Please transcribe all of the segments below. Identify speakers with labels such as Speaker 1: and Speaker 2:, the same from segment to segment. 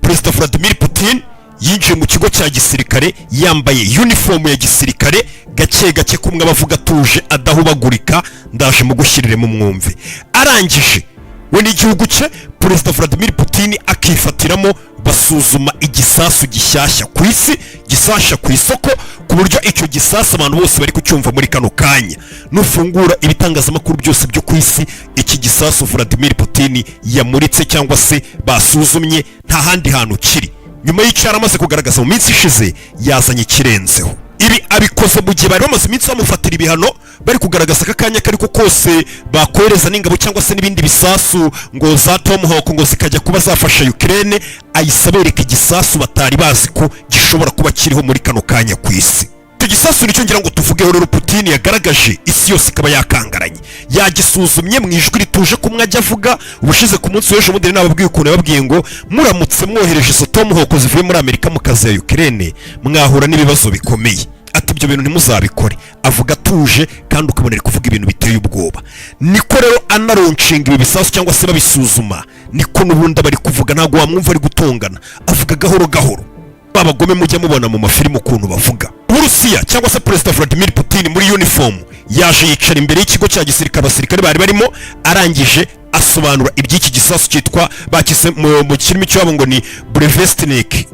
Speaker 1: Perezida Vladimir Putin yinjiye mu kigo cya gisirikare yambaye uniform ya gisirikare gake gake kumwe abavuga tuje adahubagurika ndaje mu gushyirire mu mwumve. Arangije we n'igihugu cye Perezida Vladimir Putin akifatiramo basuzuma igisasu gishyashya kwisi gisasha ku isoko ku buryo icyo gisasu abantu bose bari kucyumva muri kano kanya. Nufungura ibitangazamakuru byose byo kwisi iki gisasu Vladimir Putin yamuritse cyangwa se basuzumye nta handi hantu kiri. Nyuma y'icyara amaze kugaragaza mu minsi ishize yazanye kirenzeho. Ibi abikoze mu gihe bari bamaze iminsi bamufatira ibihano bari kugaragaza akanya kari ko kose bakohereza n'ingabo cyangwa se n'ibindi bisasu ngo za Tomahawk ngo zikajya kuba zafasha Ukraine, ayisabereka igisasu batari bazi ko gishobora kuba kiriho muri kano kanya ku isi. Icyo gisasu nicyo ngira ngo tuvugeho rero Putin yagaragaje isi yose ikaba yakangaranye. Yagisuzumye mu ijwi rituje kumwe ajya avuga ubushize ku munsi w'ejo muderi nababwiye ukuntu yababwiye ngo muramutse mwohereje izo Tomahawk zivuye muri Amerika mu kazi ya Ukraine mwahura n'ibibazo bikomeye. Ati ibyo bintu ntimuzabikore. Avuga tuje kandi ukabonera kuvuga ibintu biteye ubwoba. Niko rero anaroncinga ibi bisasu cyangwa se babisuzuma niko n'ubundi bari kuvuga ntago wamwumva ari gutongana. Avuga gahoro gahoro. Babagome mujya mubona mu mafilimi ukuntu bavuga. Uburusiya cyangwa se Perezida Vladimir Putin muri uniform yaje yicara imbere y'ikigo cya gisirikare abasirikare bari barimo, arangije asobanura iby'iki gisasu cyitwa bakise mu kirimi cyabo ngo ni Burevestnik.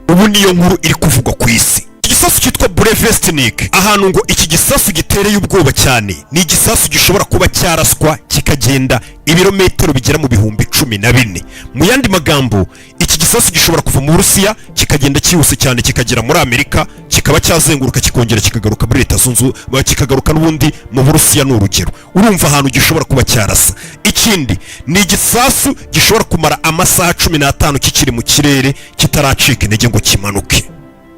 Speaker 1: Ubu niyo nkuru iri kuvugwa ku isi. Igisasu cyitwa Burevestnik ahantu ngo iki gisasu gitereye ubwoba cyane ni igisasu gishobora kuba cyaraswa kikagenda ibirometero bigera mu bihumbi 14. Mu yandi magambo iki gisasu gishobora kuva mu Burusiya kikagenda cyihuse cyane kikagera muri Amerika kikaba cyazenguruka kikongera kikagaruka muri Leta Zunze Ubumwe kikagaruka n'ubundi mu Burusiya n'urugero. Urumva ahantu gishobora kuba cyarasa. Ikindi ni igisasu gishobora kumara amasaha 15 kikiri mu kirere kitaracika intege ngo kimanuke.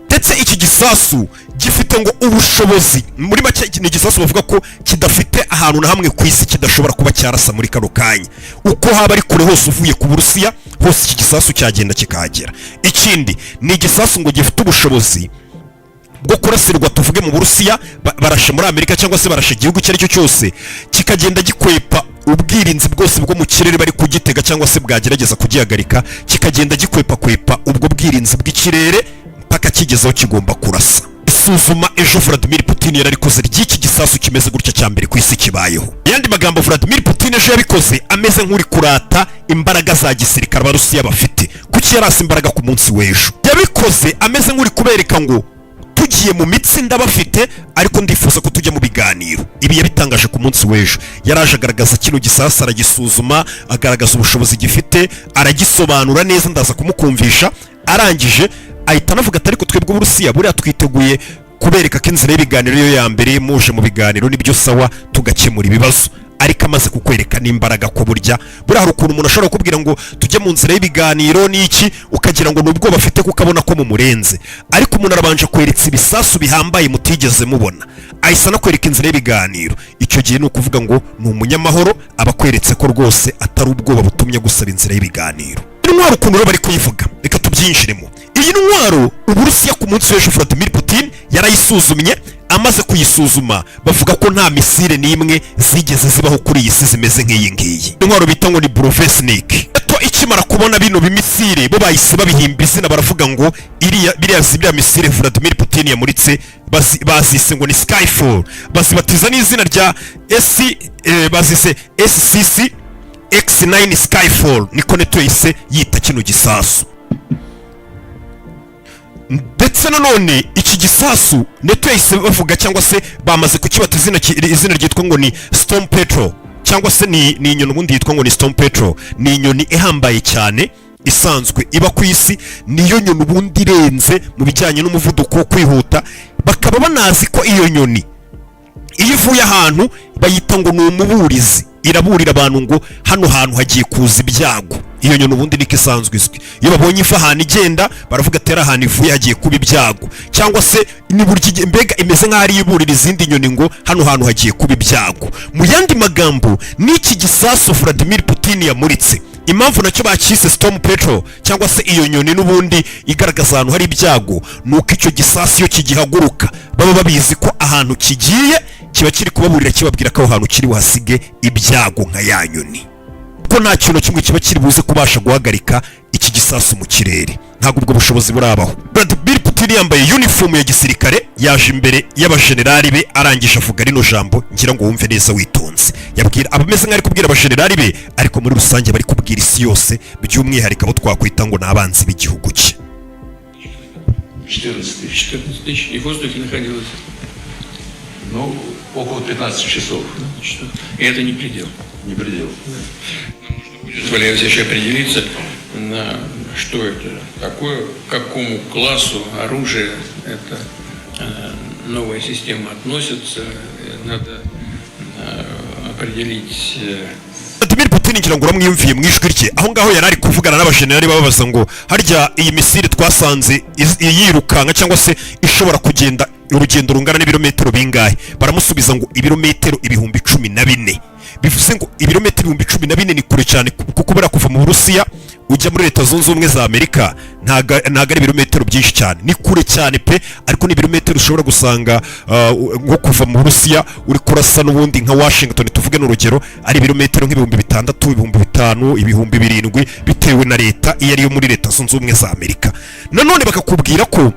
Speaker 1: Ndetse iki gisasu gifite ngo ubushobozi muri make ni igisasu bavuga ko kidafite ahantu na hamwe ku isi kidashobora kuba cyarasa muri kano kanya. Uko haba ari kure hose uvuye ku Burusiya hose iki gisasu cyagenda kikahagera. Ikindi ni igisasu ngo gifite ubushobozi bwo kurasirwa tuvuge mu Burusiya barashe muri Amerika cyangwa se barashe igihugu icyo ari cyo cyose kikagenda gikwepa ubwirinzi bwose bwo mu kirere bari kugitega cyangwa se bwagerageza kugihagarika kikagenda gikwepa ubwo bwirinzi bw'ikirere paka kigezeho kigomba kurasa. Isuzuma ejo Vladimir Putin yararikoze ry'iki gisasu kimeze gutya cya mbere ku isi kibayeho. Yandi magambo Vladimir Putin ejo yabikoze ameze nk'uri kurata imbaraga za gisirikare Abarusiya bafite kuki yarasa imbaraga ku munsi w'ejo. Yabikoze ameze nk'uri kubereka ngo tugiye mu mitsinda bafite ariko ndifuza ko tujya mu biganiro. Ibi yabitangaje ku munsi w'ejo. Yaraje agaragaza kino gisasu aragisuzuma agaragaza ubushobozi gifite aragisobanura neza ndaza kumukumvisha. Arangije ahita anavuga atari ko twebwe Burusiya buriya twiteguye kubereka ko inzira y'ibiganiro yo ya mbere muje mu biganiro nibyo sawa tugakemura ibibazo. Ariko amaze kukwereka n'imbaraga ko burya hari ukuntu umuntu ashobora kubwira ngo tujye mu nzira y'ibiganiro n'iki ukagira ngo nubwo bafite kukabona ko mumurenze, ariko umuntu arabanje kweretsa ibisasu bihambaye mutigeze mubona ahisa no kwereka inzira y'ibiganiro. Icyo gihe ni ukuvuga ngo ni umunyamahoro abakweretse ko rwose atari ubwoba butumye gusaba inzira y'ibiganiro. Intwaro ukuntu bari kuyivuga reka tubyinjiremo. Iyi ntwaro Uburusiya ku munsi w'ejo Vladimir Putin yarayisuzumye. Amaze kuyisuzuma bavuga ko nta misile n'imwe zigeze zibaho kuri iyi si zimeze nk'iyi ngiyi. Intwaro bita ngo ni Burevestnik. NATO ikimara kubona bino bimisile bo bahise babihimba izina baravuga ngo biriya misile Vladimir Putin yamuritse bazise ngo ni Skyfall. Bazibatiza n'izina rya bazise SCC X9 Skyfall niko NATO yise yita kino gisasu. Ndetse nanone iki gisasu NATO yise bavuga cyangwa se bamaze kukibata izina ryitwa ngo ni Storm Petrel cyangwa se ni inyoni ubundi yitwa ngo ni Storm Petrel. Ni inyoni ihambaye cyane isanzwe iba ku isi, niyo nyoni ubundi irenze mu bijyanye n'umuvuduko wo kwihuta. Bakaba banazi ko iyo nyoni iyo ivuye ahantu bayita ngo ni umuburizi, iraburira abantu ngo hano hantu hagiye kuza ibyago. Iyo nyoni ubundi niko isanzwe izwi. Iyo babonye ifa ahantu igenda baravuga atera ahantu ivuye hagiye kuba ibyago, cyangwa se ni buryo mbega imeze nk'aho ari iburira izindi nyoni ngo hano hantu hagiye kuba ibyago. Mu yandi magambo n'iki gisasu Vladimir Putin yamuritse impamvu nacyo bakise Storm Petrel cyangwa se iyo nyoni n'ubundi igaragaza ahantu hari ibyago nuko icyo gisasu iyo kigihaguruka baba babizi ko ahantu kigiye kiba kiri kubaburira kibabwira ko aho hantu kiri buhasige ibyago nka ya nyoni. ko nta kintu kimwe kiba kiri buze kubasha guhagarika iki gisasu mu kirere. Ntabwo ubwo bushobozi burabaho. Vladimir Putin yambaye uniform ya gisirikare yaje imbere y'abajenerali be arangije avuga rino jambo ngira ngo wumve neza witonze. Yabwira abameze nk'ari kubwira abajenerali be ariko muri rusange bari kubwira isi yose by'umwihariko abo twakwita ngo nabanzi b'igihugu cye.
Speaker 2: 14 тысяч и в воздухе находилось?
Speaker 3: Ну, около 15 часов.
Speaker 2: И это не предел.
Speaker 3: Не предел.
Speaker 2: Да. Нужно будет, Валерий Алексеевич, определиться, на что это такое, к какому классу оружия эта новая система относится. Надо определить...
Speaker 1: Vladimir Putin ngira ngo uramwiyumviye mu ijwi rye aho ngaho yari ari kuvugana n'abajenerali bababaza ngo harya iyi misile twasanze yirukanka cyangwa se ishobora kugenda urugendo rungana n'ibirometero bingahe. Baramusubiza ngo ibirometero 14,000. Bivuze ngo ibirometero 14,000 ni kure cyane kuko bara kuva mu Burusiya ujya muri Leta Zunze Ubumwe za Amerika ntaga ari ibirometero byinshi cyane, ni kure cyane pe, ariko ni ibirometero ushobora gusanga nko kuva mu Burusiya uri kurasa n'ubundi nka Washington tuvuge n'urugero ari ibirometero nk'ibihumbi 6, ibihumbi 5, ibihumbi 7 bitewe na leta iyo ari yo muri Leta Zunze Ubumwe za Amerika. Nanone bakakubwira ko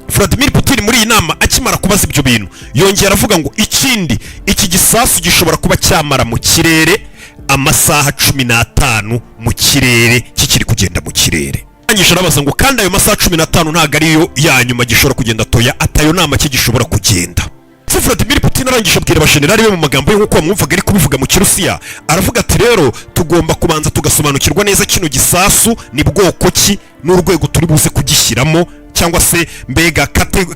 Speaker 1: Vladimir Putin muri iyi nama akimara kubaza ibyo bintu yongera avuga ngo ikindi iki gisasu gishobora kuba cyamara mu kirere amasaha 15 mu kirere kikiri kugenda mu kirere. Anyisha arabaza ngo kandi ayo masaha 15 ntago ariyo ya nyuma gishobora kugenda toya atayo nama cyo gishobora kugenda. Vladimir Putin arangije abwira abajenerali be mu magambo y'uko bamwumvaga ari kubivuga mu Kirusiya aravuga ati rero tugomba kubanza tugasobanukirwa neza kino gisasu ni bwoko ki n'urwego turi buze kugishyiramo cyangwa se mbega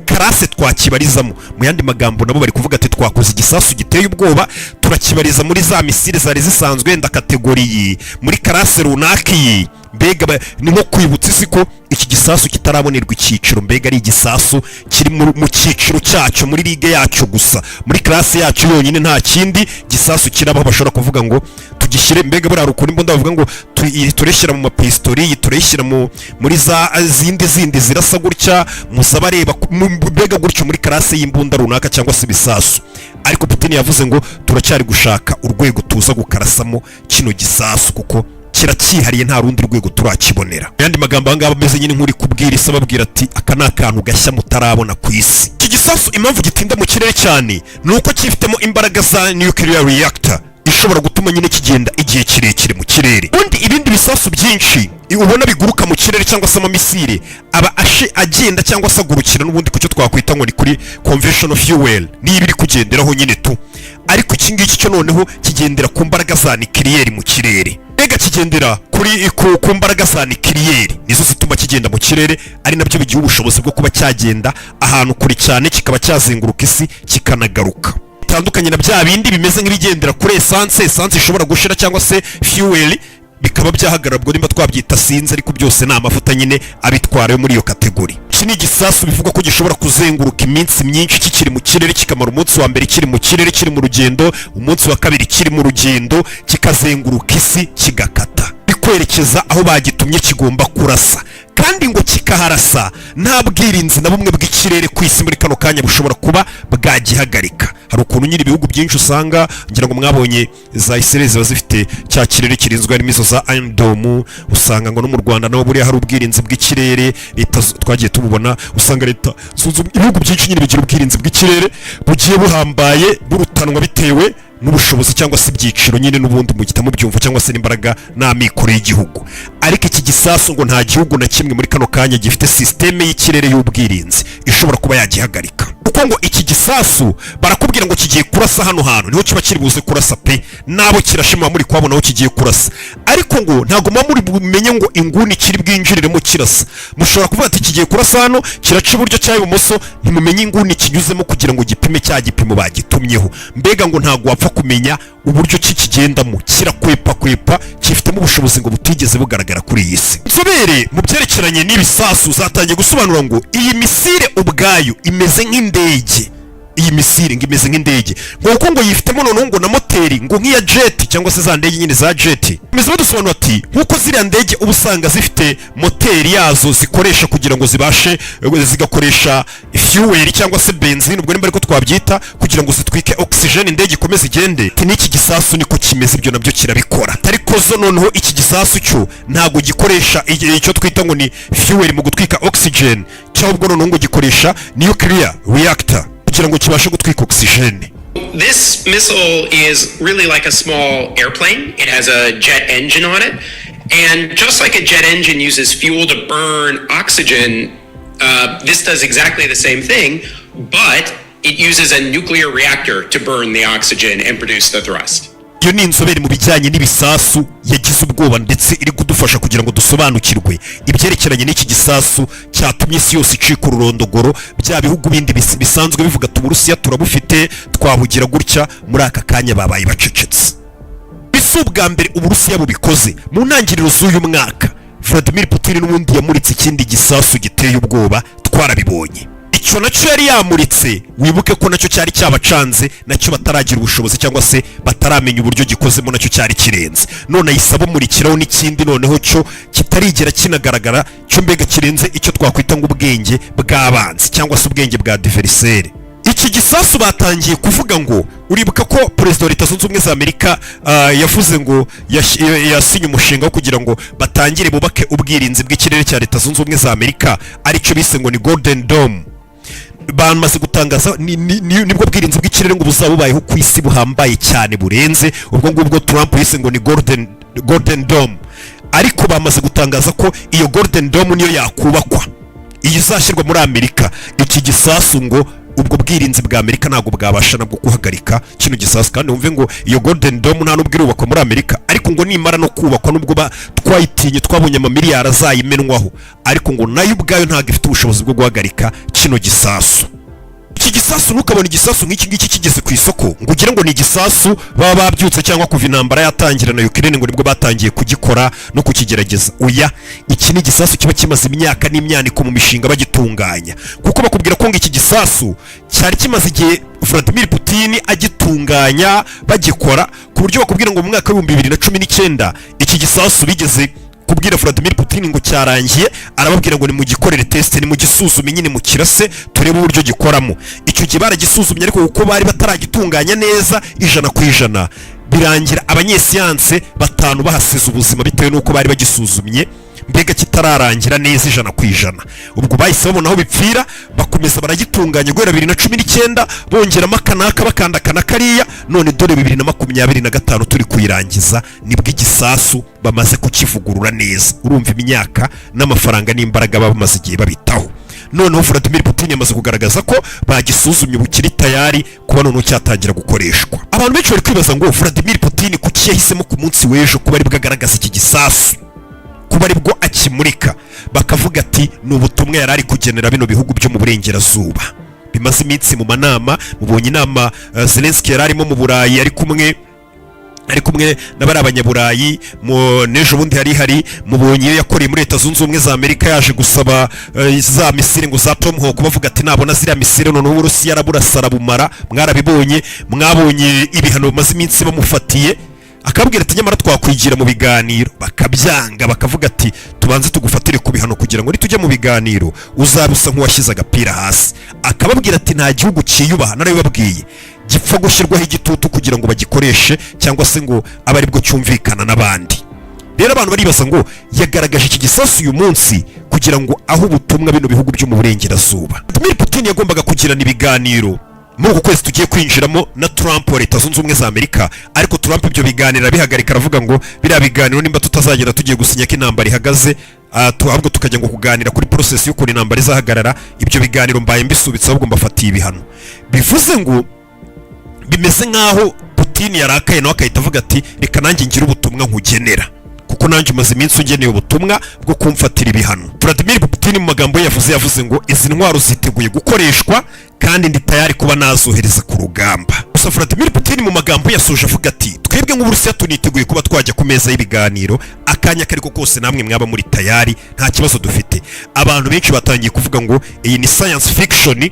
Speaker 1: karase twakibarizamo. Mu yandi magambo nabo bari kuvuga ati twakoze igisasu giteye ubwoba turakibariza muri za misile zari zisanzwe wenda kategori muri karase runaka iyi. Mbega ni nko kwibutsa isi ko iki gisasu kitarabonerwa icyiciro, mbega ari igisasu kiri mu cyiciro cyacyo muri ligue yacyo gusa muri classe yacyo yonyine nta kindi gisasu kirabaho bashobora kuvuga ngo tugishyire. Mbega buri arukuri mbo ndavuga ngo tureshyira mu mapistoli tureshyira muri za zindi zirasa gutya musabareba mbega gutyo muri classe y'imbunda runaka cyangwa se bisasu. Ariko Putin yavuze ngo turacyari gushaka urwego tuza gukarasamo kino gisasu kuko kiracyihariye nta rundi rwego turakibonera. Yandi magambo anga ameze nyine nkuri kubwira isa babwira ati aka nakantu gashya mutarabona ku isi. Iki gisasu impamvu gitinda mu kirere cyane nuko kifitemo imbaraga za nuclear reactor ishobora gutuma nyine kigenda igihe kirekire mu kirere. Undi ibindi bisasu byinshi ubona biguruka mu kirere cyangwa se amamisire aba agenda cyangwa se agurukira n'ubundi kucyo twakwita ngo ni kuri conventional fuel ni ibiri kugenderaho nyine tu. Ariko iki ngiki cyo noneho kigendera ku mbaraga za nuclear mu kirere. Mbega kigendera kuri ku mbaraga za nuclear nizo zituma kigenda mu kirere, ari nabyo bigiye ubushobozi bwo kuba cyagenda ahantu kuri cyane kikaba cyazenguruka isi kikanagaruka. Bitandukanye na bya bindi bimeze nk'ibigendera kuri essence ishobora gushira cyangwa se fuel bikaba byahagarara ubwo nimba twabyita sinze, ariko byose ni amavuta nyine abitwara muri iyo kategori. Iki ni igisasu bivuga ko gishobora kuzenguruka iminsi myinshi kikiri mu kirere, kikamara umunsi wa mbere kiri mu kirere kiri mu rugendo, umunsi wa kabiri kiri mu rugendo, kikazenguruka isi kigakata bikwerekeza aho bagitumye kigomba kurasa. Kandi ngo kikaharasa nta bwirinzi na bumwe bw'ikirere ku isi muri kano kanya bushobora kuba bwagihagarika. Hari ukuntu nyine ibihugu byinshi usanga ngira ngo mwabonye za Israel ziba zifite cya kirere kirinzwe n'imizo za Iron Dome, usanga ngo no mu Rwanda nabo buriya hari ubwirinzi bw'ikirere leta twagiye tububona, usanga leta ibihugu byinshi nyine bigira ubwirinzi bw'ikirere bugiye buhambaye burutanwa bitewe n'ubushobozi cyangwa se ibyiciro nyine n'ubundi mu gitamo byumva cyangwa se n'imbaraga n'amikoro y'igihugu. Ariko iki gisasu ngo nta gihugu na kimwe muri kano kanya gifite systeme y'ikirere y'ubwirinzi ishobora kuba yagihagarika, kuko ngo iki gisasu barakubwira ngo kigiye kurasa hano hantu niho kiba kiri buze kurasa pe, nabo kirashima muri kwabona aho kigiye kurasa. Ariko ngo ntago muri bumenye ngo inguni kiri bwinjiriremo kirasa. Mushobora kuvuga ati kigiye kurasa hano kiraca iburyo cyangwa ibumoso, ntimumenye inguni kinyuzemo kugira ngo gipime cya gipimo bagitumyeho. Mbega ngo ntago wapfa kumenya uburyo kikigendamo, kirakwepa kifitemo ubushobozi ngo butigeze bugaragara kuri iyi si. Inzobere mu byerekeranye n'ibisasu zatangiye gusobanura ngo iyi misile ubwayo imeze nk'indege iyi misiri ngo imeze nk'indege nk'uko ngo yifitemo noneho ngo na moteri ngo nk'iya jet cyangwa se za ndege nyine za jet. Bimeze badusobanura ati nk'uko ziriya ndege uba usanga zifite moteri yazo zikoresha kugira ngo zibashe zigakoresha fuel cyangwa se benzine, ubwo nimba ariko twabyita, kugira ngo zitwike oxygen indege ikomeze igende. N'iki gisasu niko kimeze, ibyo nabyo kirabikora. Ariko zo noneho iki gisasu cyo ntago gikoresha icyo twita ngo ni fuel mu gutwika oxygen, cyangwa noneho ngo gikoresha nuclear reactor kugira ngo kibashe gutwika oxygen.
Speaker 4: This missile is really like a small airplane. It has a jet engine on it. And just like a jet engine uses fuel to burn oxygen, this does exactly the same thing, but it uses a nuclear reactor to burn the oxygen and produce the thrust.
Speaker 1: Iyo ni inzobere mu bijyanye n'ibisasu yagize ubwoba ndetse iri kudufasha kugira ngo dusobanukirwe ibyerekeranye n'iki gisasu cyatumye isi yose icika ururondogoro. Bya bihugu bindi bisanzwe bivuga Uburusiya turabufite, twabugira gutya, muri aka kanya babaye bacecetse. Bisi ubwa mbere Uburusiya bubikoze mu ntangiriro z'uyu mwaka, Vladimir Putin n'ubundi yamuritse ikindi gisasu giteye ubwoba, twarabibonye. Icyo nacyo yari yamuritse, wibuke ko nacyo cyari cyabacanze, nacyo bataragira ubushobozi cyangwa se bataramenya uburyo gikozemo, nacyo cyari kirenze. None ayisaba murikiraho n'ikindi noneho cyo kitarigera kinagaragara, cyo mbega kirenze icyo twakwita ngo ubwenge bw'abanzi cyangwa se ubwenge bwa diversaire. Iki gisasu batangiye kuvuga ngo, uribuka ko Perezida wa Leta Zunze Ubumwe za Amerika yavuze ngo yasinye umushinga wo kugira ngo batangire bubake ubwirinzi bw'ikirere cya Leta Zunze Ubumwe za Amerika, aricyo bise ngo ni Golden Dome. Bamaze gutangaza nibwo bwirinzi bw'ikirere ngo buzaba bubayeho ku isi buhambaye cyane burenze ubwo ngubwo Trump yise ngo ni Golden Dome. Ariko bamaze gutangaza ko iyo Golden Dome niyo yakubakwa, iyi izashyirwa muri Amerika. Iki gisasu ngo ubwo bwirinzi bwa Amerika ntabwo bwabasha nabwo guhagarika kino gisasu, kandi wumve ngo iyo Golden Dome nta nubwo irubakwa muri Amerika, ariko ngo nimara no kubakwa nubwo twayitinye twabonye amamiliyari azayimenwaho, ariko ngo nayo ubwayo ntabwo ifite ubushobozi bwo guhagarika kino gisasu. Iki gisasu ntukabona igisasu nk'iki ngiki kigeze ku isoko ngo ugire ngo ni igisasu baba babyutse cyangwa kuva intambara yatangira na Ukraine ngo nibwo batangiye kugikora no kukigerageza. Oya, iki ni igisasu kiba kimaze imyaka n'imyaniko mu mishinga bagitunganya, kuko bakubwira ko ngo iki gisasu cyari kimaze igihe Vladimir Putin agitunganya bagikora, ku buryo bakubwira ngo mu mwaka wa 2019 iki gisasu bigeze kubwira Vladimir Putin ngo cyarangiye, arababwira ngo ni mu gikorere test, ni mu gisuzume nyine mu kirase turebe uburyo gikoramo. Icyo gihe baragisuzumye, ariko kuko bari bataragitunganya neza 100%, birangira abanyesiyanse 5 bahasize ubuzima bitewe nuko bari bagisuzumye mbega kitararangira neza 100%. Ubwo bahise babona aho bipfira, bakomeza baragitunganya guhera 2019 bongeramo akanaka bakandakana kariya, none dore 2025 turi kuyirangiza nibwo igisasu bamaze kukivugurura neza. Urumva imyaka n'amafaranga n'imbaraga bamaze igihe babitaho. Noneho Vladimir Putin yamaze kugaragaza ko bagisuzumye bukiri tayari kuba none cyatangira gukoreshwa. Abantu benshi bari kwibaza ngo Vladimir Putin kuki yahisemo ku munsi w'ejo kuba ari bwagaragaza iki gisasu, kuba ari bwo akimurika. Bakavuga ati ni ubutumwa yari ari kugenera bino bihugu byo mu burengerazuba. Bimaze iminsi mu manama, mubonye inama Zelensky yari arimo mu Burayi ari kumwe n'abari abanyaburayi, n'ejo bundi hari mubonye iyo yakoreye muri Leta Zunze Ubumwe za Amerika yaje gusaba za misile ngo za Tomahawk, bavuga ati nabona ziriya misile none Uburusiya araburasara bumara. Mwarabibonye, mwabonye ibihano bimaze iminsi bamufatiye, akabwira ati nyamara twakwigira mu biganiro, bakabyanga, bakavuga ati tubanze tugufatire ku bihano kugira ngo nitujya mu biganiro uzabusa nk'uwashyize agapira hasi. Akababwira ati nta gihugu cyiyubaha, narabibabwiye, gipfa gushyirwaho igitutu kugira ngo bagikoreshe cyangwa se ngo abe aribwo cyumvikana n'abandi. Rero abantu baribaza ngo yagaragaje iki gisasu uyu munsi kugira ngo aho ubutumwa bino bihugu byo mu burengerazuba. Vladimir Putin yagombaga kugirana ibiganiro muri uku kwezi tugiye kwinjiramo na Trump wa Leta Zunze Ubumwe za Amerika, ariko Trump ibyo biganiro bihagarika, aravuga ngo biriya biganiro nimba tutazagera tugiye gusinya ko intambara ihagaze, ahubwo tukajya ngo kuganira kuri process y'uko intambara izahagarara, ibyo biganiro mbaye mbisubitse ahubwo mbafatiye ibihano. Bivuze ngo bimeze nkaho Putin yarakaye nawe akahita avuga ati reka nanjye ngira ubutumwa nkugenera, kuko nanjye umaze iminsi ugeneye ubutumwa bwo kumfatira ibihano. Vladimir Putin mu magambo yavuze ngo izi ntwaro ziteguye gukoreshwa kandi ndi tayari kuba nazohereza ku rugamba. Gusa Vladimir Putin mu magambo yasoje avuga ati twebwe nk'Uburusiya tuniteguye kuba twajya ku meza y'ibiganiro akanya kariko kose, namwe mwaba muri tayari, nta kibazo dufite. Abantu benshi batangiye kuvuga ngo iyi ni science fiction,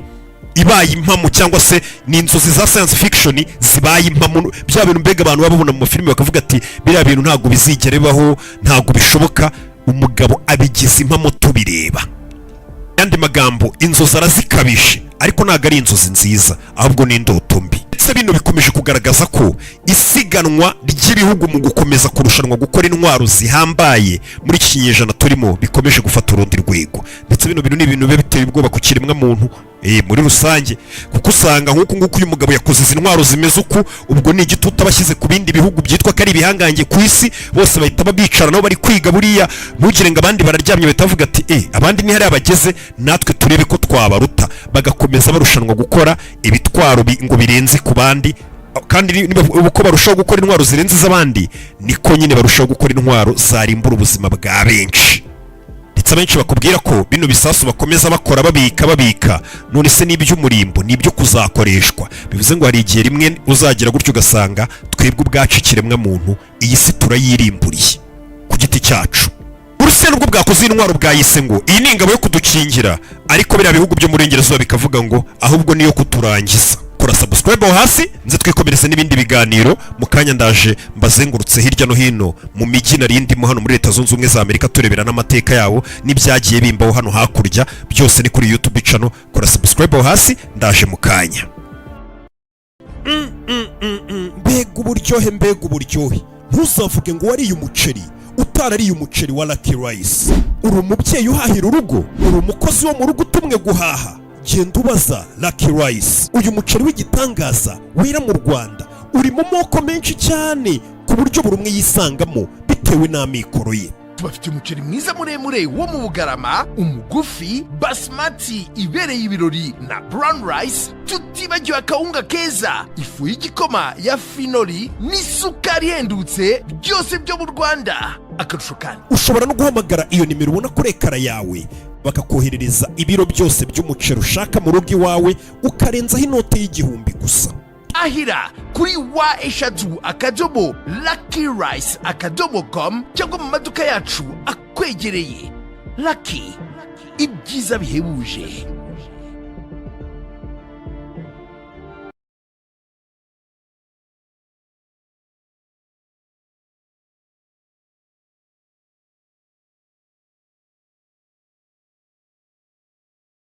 Speaker 1: ibaye impamo cyangwa se ni inzozi za science fiction zibaye impamo, bya bintu mbega abantu babona mu mafilime bakavuga ati biriya bintu ntabwo bizigera bibaho, ntabwo bishoboka. Umugabo abigize impamo tubireba. Yandi magambo, inzozi arazikabishe ariko ntabwo ari inzozi nziza, ahubwo ni indoto mbi. Ndetse bino bikomeje kugaragaza ko isiganwa ry'ibihugu mu gukomeza kurushanwa gukora intwaro zihambaye muri iki kinyejana turimo bikomeje gufata urundi rwego. Ndetse bino bintu ni ibintu biba biteye ubwoba ku kiremwa muntu muri rusange, kuko usanga nk'uko nguko uyu mugabo yakoze izi ntwaro zimeze uku, ubwo ni igitutu abashyize ku bindi bihugu byitwa ko ari ibihangange ku isi, bose bahita babicara nabo bari kwiga. Buriya ntugire ngo abandi bararyamye bahita bavuga ati abandi ni hari abageze, natwe turebe ko twabaruta, bagakomeza barushanwa gukora ibitwaro ngo birenze ku bandi. Kandi uko barushaho gukora intwaro zirenze iz'abandi, niko nyine barushaho gukora intwaro zarimbura ubuzima bwa benshi. Ndetse abenshi bakubwira ko bino bisasu bakomeza bakora babika, none se n'iby'umurimbo n'ibyo kuzakoreshwa. Bivuze ngo hari igihe rimwe uzagira gutyo ugasanga twebwe ubwacu ikiremwa muntu iyi si turayirimburiye ku giti cyacu. Urusiya nubwo bwakoze intwaro bwayise ngo iyi ni ingabo yo kudukingira, ariko biriya bihugu byo mu burengerazuba bikavuga ngo ahubwo niyo kuturangiza. Kora subscribe aho hasi nze twikomereze n'ibindi biganiro. Mu kanya ndaje mbazengurutse hirya no hino mu mijyi narindimo hano muri Leta Zunze Ubumwe za Amerika, turebera n'amateka yawo n'ibyagiye bimbaho hano hakurya. Byose ni kuri YouTube channel. Kora subscribe aho hasi, ndaje mu kanya. Mbega uburyohe, ntuzavuge ngo wariye umuceri utarariye umuceri wa Lucky Rice. Uri umubyeyi uhahira urugo, uri umukozi wo mu rugo utumwe guhaha, genda ubaza Lucky Rice. Uyu muceri w'igitangaza wera mu Rwanda uri mu moko menshi cyane ku buryo buri umwe yisangamo bitewe n'amikoro ye.
Speaker 5: Tubafite umuceri mwiza muremure wo mu Bugarama, umugufi, basmati ibereye ibirori na brown rice, tutibagiwe akawunga keza, ifu y'igikoma ya finoli n'isukari ihendutse, byose byo mu Rwanda. Akarusho kandi
Speaker 1: ushobora no guhamagara iyo nimero ubona kuri ekara yawe, bakakoherereza ibiro byose by'umuceri ushaka mu rugo iwawe, ukarenzaho inote y'igihumbi gusa.
Speaker 5: Ahira kuri wa@luckyrice.com cyangwa mu maduka yacu akwegereye. Lucky, ibyiza bihebuje.